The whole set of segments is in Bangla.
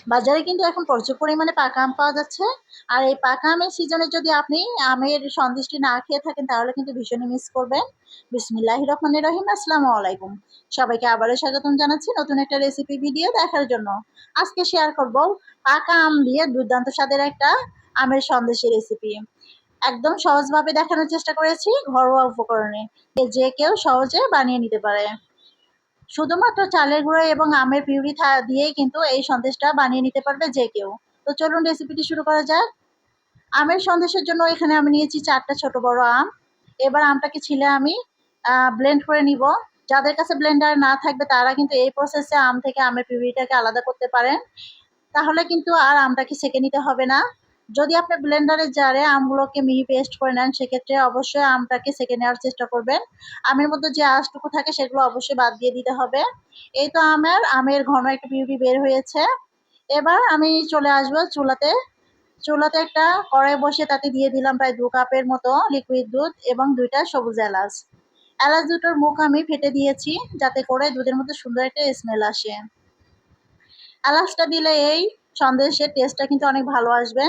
বাজারে কিন্তু এখন প্রচুর পরিমাণে পাকা আম পাওয়া যাচ্ছে। আর এই পাকা আমের সিজনে যদি আপনি আমের সন্দেশটি না খেয়ে থাকেন তাহলে কিন্তু ভীষণই মিস করবেন। বিসমিল্লাহির রহমানির রহিম। আসসালামু আলাইকুম। সবাইকে আবারও স্বাগতম জানাচ্ছি নতুন একটা রেসিপি ভিডিও দেখার জন্য। আজকে শেয়ার করব পাকা আম দিয়ে দুর্দান্ত স্বাদের একটা আমের সন্দেশের রেসিপি। একদম সহজভাবে দেখানোর চেষ্টা করেছি ঘরোয়া উপকরণে। যে কেউ সহজে বানিয়ে নিতে পারে। শুধুমাত্র চালের গুঁড়ো এবং আমের পিউরি দিয়েই কিন্তু এই সন্দেশটা বানিয়ে নিতে পারবে যে কেউ। তো চলুন রেসিপিটি শুরু করা যাক। আমের সন্দেশের জন্য এখানে আমি নিয়েছি 4টা ছোট বড় আম। এবার আমটাকে ছিলে আমি ব্লেন্ড করে নিব। যাদের কাছে ব্লেন্ডার না থাকবে তারা কিন্তু এই প্রসেসে আম থেকে আমের পিউরিটাকে আলাদা করতে পারেন। তাহলে কিন্তু আর আমটাকে ছেঁকে নিতে হবে না। যদি আপনি ব্লেন্ডারের জারে আমগুলোকে মিহি পেস্ট করে নেন সেক্ষেত্রে অবশ্যই আমটাকে ছেঁকে নেওয়ার চেষ্টা করবেন। আমের মধ্যে যে আঁশটুকু থাকে সেগুলো অবশ্যই বাদ দিয়ে দিতে হবে। এই তো আমের ঘন একটা পিউরি বের হয়েছে। এবার আমি চলে আসবো চুলাতে। চুলাতে একটা কড়াই বসিয়ে তাতে দিয়ে দিলাম প্রায় 2 কাপের মতো লিকুইড দুধ এবং 2টা সবুজ এলাচ। এলাচ দুটোর মুখ আমি ফেটে দিয়েছি যাতে করে দুধের মধ্যে সুন্দর একটা স্মেল আসে। এলাচটা দিলে এই সন্দেশের টেস্টটা কিন্তু অনেক ভালো আসবে।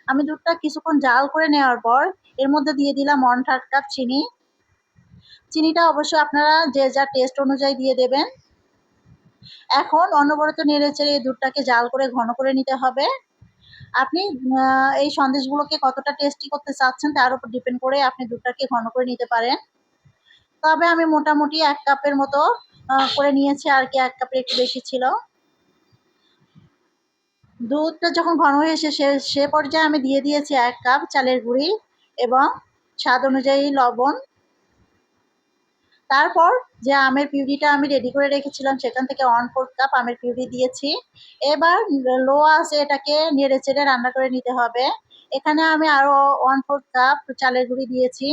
আমি দুধটা কিছুক্ষণ জাল করে নেওয়ার পর এর মধ্যে দিয়ে দিলাম 1/3 কাপ চিনি। চিনিটা অবশ্যই আপনারা যে যার টেস্ট অনুযায়ী দিয়ে দেবেন। এখন অনবরত নেড়েচেড়ে এই দুধটাকে জাল করে ঘন করে নিতে হবে। আপনি এই সন্দেশগুলোকে কতটা টেস্টি করতে চাচ্ছেন তার উপর ডিপেন্ড করে আপনি দুধটাকে ঘন করে নিতে পারেন। তবে আমি মোটামুটি 1 কাপের মতো করে নিয়েছি আর কি, 1 কাপের একটু বেশি ছিল। দুধটা যখন ঘন হয়ে এসে সে পর্যায়ে আমি দিয়ে দিয়েছি 1 কাপ চালের গুঁড়ি এবং স্বাদ অনুযায়ী লবণ। তারপর যে আমের পিউরিটা আমি রেডি করে রেখেছিলাম সেখান থেকে 1/4 কাপ আমের পিউরি দিয়েছি। এবার লো আঁচে এটাকে নেড়েচেড়ে রান্না করে নিতে হবে। এখানে আমি আরো 1/4 কাপ চালের গুঁড়ি দিয়েছি।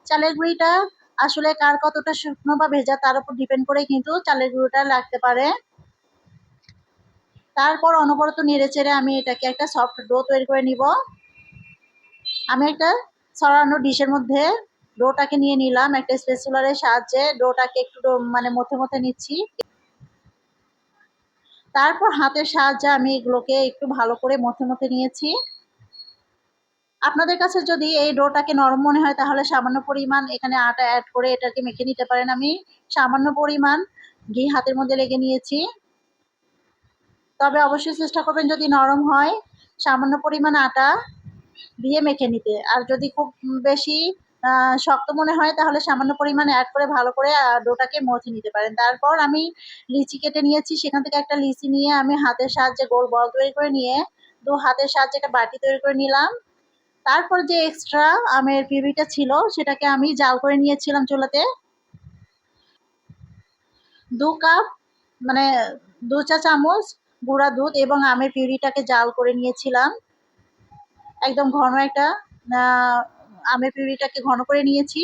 চালের গুঁড়িটা আসলে কার কতটা শুকনো বা ভেজা তার উপর ডিপেন্ড করে কিন্তু চালের গুঁড়োটা লাগতে পারে। তারপর অনবরত নেড়েচেড়ে আমি এটাকে একটা সফট ডো তৈরি করে নিব। আমি একটা ছড়ানো ডিশের মধ্যে ডোটাকে নিয়ে নিলাম। একটা স্প্যাচুলারের সাহায্যে ডোটাকে একটু মানে মথে নিচ্ছি। তারপর হাতের সাহায্যে আমি এগুলোকে একটু ভালো করে মথে নিয়েছি। আপনাদের কাছে যদি এই ডোটাকে নরম মনে হয় তাহলে সামান্য পরিমাণ এখানে আটা অ্যাড করে এটাকে মেখে নিতে পারেন। আমি সামান্য পরিমাণ ঘি হাতের মধ্যে লেগে নিয়েছি। তবে অবশ্যই চেষ্টা করবেন যদি নরম হয় সামান্য পরিমাণ আটা দিয়ে মেখে নিতে। আর যদি খুব বেশি শক্ত মনে হয় তাহলে সামান্য পরিমাণে অ্যাড করে ভালো করে ডোটাকে মথে নিতে পারেন। তারপর আমি লিচি কেটে নিয়েছি। সেখান থেকে একটা লিচি নিয়ে আমি হাতের সাহায্যে গোল বল তৈরি করে নিয়ে 2 হাতের সাহায্যে একটা বাটি তৈরি করে নিলাম। তারপর যে এক্সট্রা আমের পিউরিটা ছিল সেটাকে আমি জাল করে নিয়েছিলাম চুলাতে। 2 কাপ মানে 2 চা চামচ গুঁড়া দুধ এবং আমের পিউরিটাকে জাল করে নিয়েছিলাম। একদম ঘন একটা আমের পিউরিটাকে ঘন করে নিয়েছি।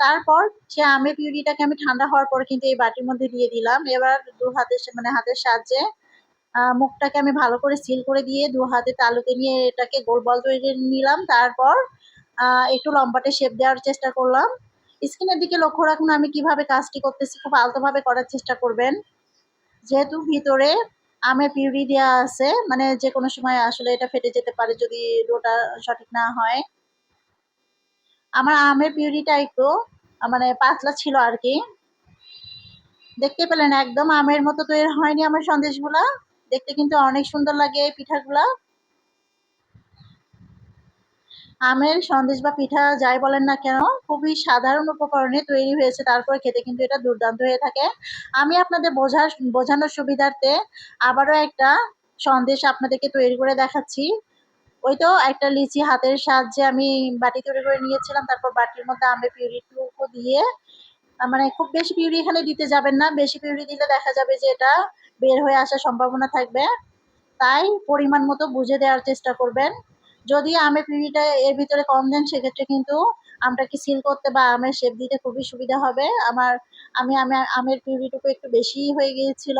তারপর সে আমের পিউরিটাকে আমি ঠান্ডা হওয়ার পর কিন্তু এই বাটির মধ্যে দিয়ে দিলাম। এবার হাতের সাহায্যে মুখটাকে আমি ভালো করে সিল করে দিয়ে 2 হাতে তালুতে নিয়ে এটাকে গোল বল তৈরি করে নিলাম। তারপর একটু লম্বাটে শেপ দেওয়ার চেষ্টা করলাম। স্কিনের দিকে লক্ষ্য রাখুন আমি কিভাবে কাজটি করতেছি, খুব আলতোভাবে করার চেষ্টা করবেন। যেহেতু ভিতরে আমের পিউরি দেওয়া আছে মানে যে কোনো সময় আসলে এটা ফেটে যেতে পারে যদি ডোটা সঠিক না হয়। আমার আমের পিউরিটা একটু মানে পাতলা ছিল আর কি। দেখতে পেলেন একদম আমের মতো তৈরি হয়নি আমার সন্দেশগুলা। দেখতে কিন্তু অনেক সুন্দর লাগে এই পিঠাগুলা। আমের সন্দেশ বা পিঠা যাই বলেন না কেন খুবই সাধারণ উপকরণে তৈরি হয়েছে, তারপরে খেতে কিন্তু এটা দুর্দান্ত হয়ে থাকে। আমি আপনাদের বোঝানোর সুবিধার্থে আবারও একটা সন্দেশ আপনাদেরকে তৈরি করে দেখাচ্ছি। ওই তো একটা লিচি হাতের সাহায্যে আমি বাটি তৈরি করে নিয়েছিলাম। তারপর বাটির মধ্যে আমের পিউরিটুকু দিয়ে মানে খুব বেশি পিউরি এখানে দিতে যাবেন না। বেশি পিউরি দিলে দেখা যাবে যে এটা বের হয়ে আসার সম্ভাবনা থাকবে। তাই পরিমাণ মতো বুঝে দেওয়ার চেষ্টা করবেন। যদি আমের পিউরিটা এর ভিতরে কম দেন সেক্ষেত্রে কিন্তু আমটাকে সিল করতে বা আমের শেপ দিতে খুবই সুবিধা হবে। আমি আমের পিউরিটুকু একটু বেশিই হয়ে গিয়েছিল।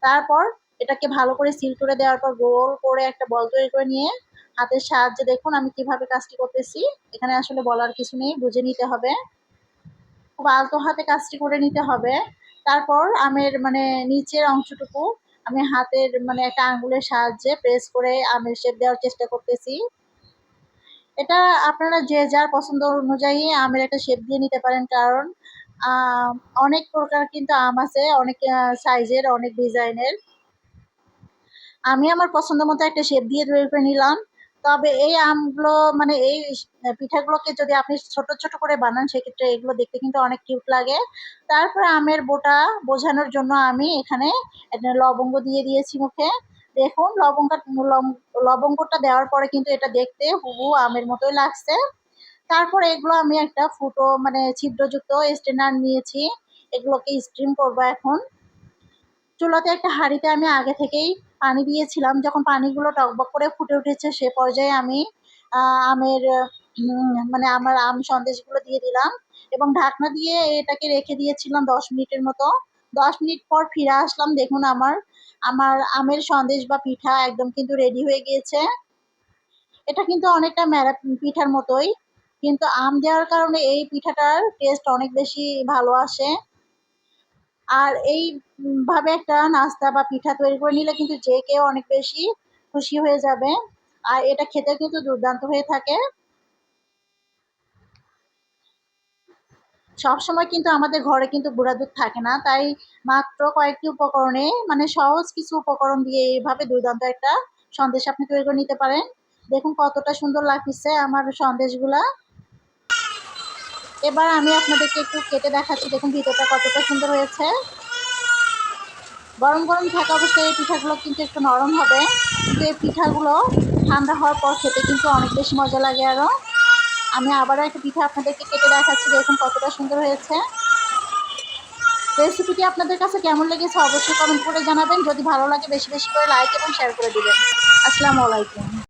তারপর এটাকে ভালো করে সিল করে দেওয়ার পর গোল করে একটা বল তৈরি করে নিয়ে হাতের সাহায্যে দেখুন আমি কিভাবে কাজটি করতেছি। এখানে আসলে বলার কিছু নেই, বুঝে নিতে হবে। খুব আলতো হাতে কাজটি করে নিতে হবে। তারপর আমের মানে নিচের অংশটুকু আমি হাতের মানে একটা আঙ্গুলের সাহায্যে প্রেস করে আমের শেপ দেওয়ার চেষ্টা করতেছি। এটা আপনারা যে যার পছন্দ অনুযায়ী আমের একটা শেপ দিয়ে নিতে পারেন, কারণ অনেক প্রকার কিন্তু আম আছে, অনেক সাইজের, অনেক ডিজাইনের। আমি আমার পছন্দ মতো একটা শেপ দিয়ে তৈরি করে নিলাম। তবে এই আমগুলো মানে এই পিঠাগুলোকে যদি আপনি ছোট ছোট করে বানান, সেক্ষেত্রে এগুলো দেখতে কিন্তু অনেক কিউট লাগে। তারপরে আমের বোটা বোঝানোর জন্য আমি এখানে একটা লবঙ্গ দিয়ে দিয়েছি মুখে। দেখুন লবঙ্গটা দেওয়ার পরে কিন্তু এটা দেখতে হুবহু আমের মতোই লাগছে। তারপরে এগুলো আমি একটা ফুটো মানে ছিদ্রযুক্ত স্ট্রেনার নিয়েছি, এগুলোকে স্টিম করবো এখন। চুলাতে একটা হাঁড়িতে আমি আগে থেকেই পানি দিয়েছিলাম। যখন পানিগুলো টকবক করে ফুটে উঠেছে, সে পর্যায়ে আমি আমের মানে আমার আম সন্দেশগুলো দিয়ে দিলাম এবং ঢাকনা দিয়ে এটাকে রেখে দিয়েছিলাম 10 মিনিটের মতো। 10 মিনিট পর ফিরে আসলাম। দেখুন আমার আমার আমের সন্দেশ বা পিঠা একদম কিন্তু রেডি হয়ে গিয়েছে। এটা কিন্তু অনেকটা পিঠার মতোই, কিন্তু আম দেওয়ার কারণে এই পিঠাটার টেস্ট অনেক বেশি ভালো আসে। আর এই ভাবে একটা নাস্তা বা পিঠা তৈরি করে নিলে কিন্তু যে কেউ অনেক বেশি খুশি হয়ে যাবে। আর এটা খেতে কিন্তু দুর্দান্ত হয়ে থাকে। সবসময় কিন্তু আমাদের ঘরে কিন্তু গুঁড়া দুধ থাকে না, তাই মাত্র কয়েকটি উপকরণে মানে সহজ কিছু উপকরণ দিয়ে এইভাবে দুর্দান্ত একটা সন্দেশ আপনি তৈরি করে নিতে পারেন। দেখুন কতটা সুন্দর লাগতেছে আমার সন্দেশগুলা। এবার আমি আপনাদেরকে একটু কেটে দেখাচ্ছি, দেখুন ভিতরটা কতটা সুন্দর হয়েছে। গরম গরম থাকা অবস্থায় এই পিঠাগুলো কিন্তু একটু নরম হবে, কিন্তু এই পিঠাগুলো ঠান্ডা হওয়ার পর খেতে কিন্তু অনেক বেশি মজা লাগে। আরও আমি আবারও একটা পিঠা আপনাদেরকে কেটে দেখাচ্ছি, দেখুন কতটা সুন্দর হয়েছে। রেসিপিটি আপনাদের কাছে কেমন লেগেছে অবশ্যই কমেন্ট করে জানাবেন। যদি ভালো লাগে বেশি বেশি করে লাইক এবং শেয়ার করে দিবেন। আসসালামু আলাইকুম।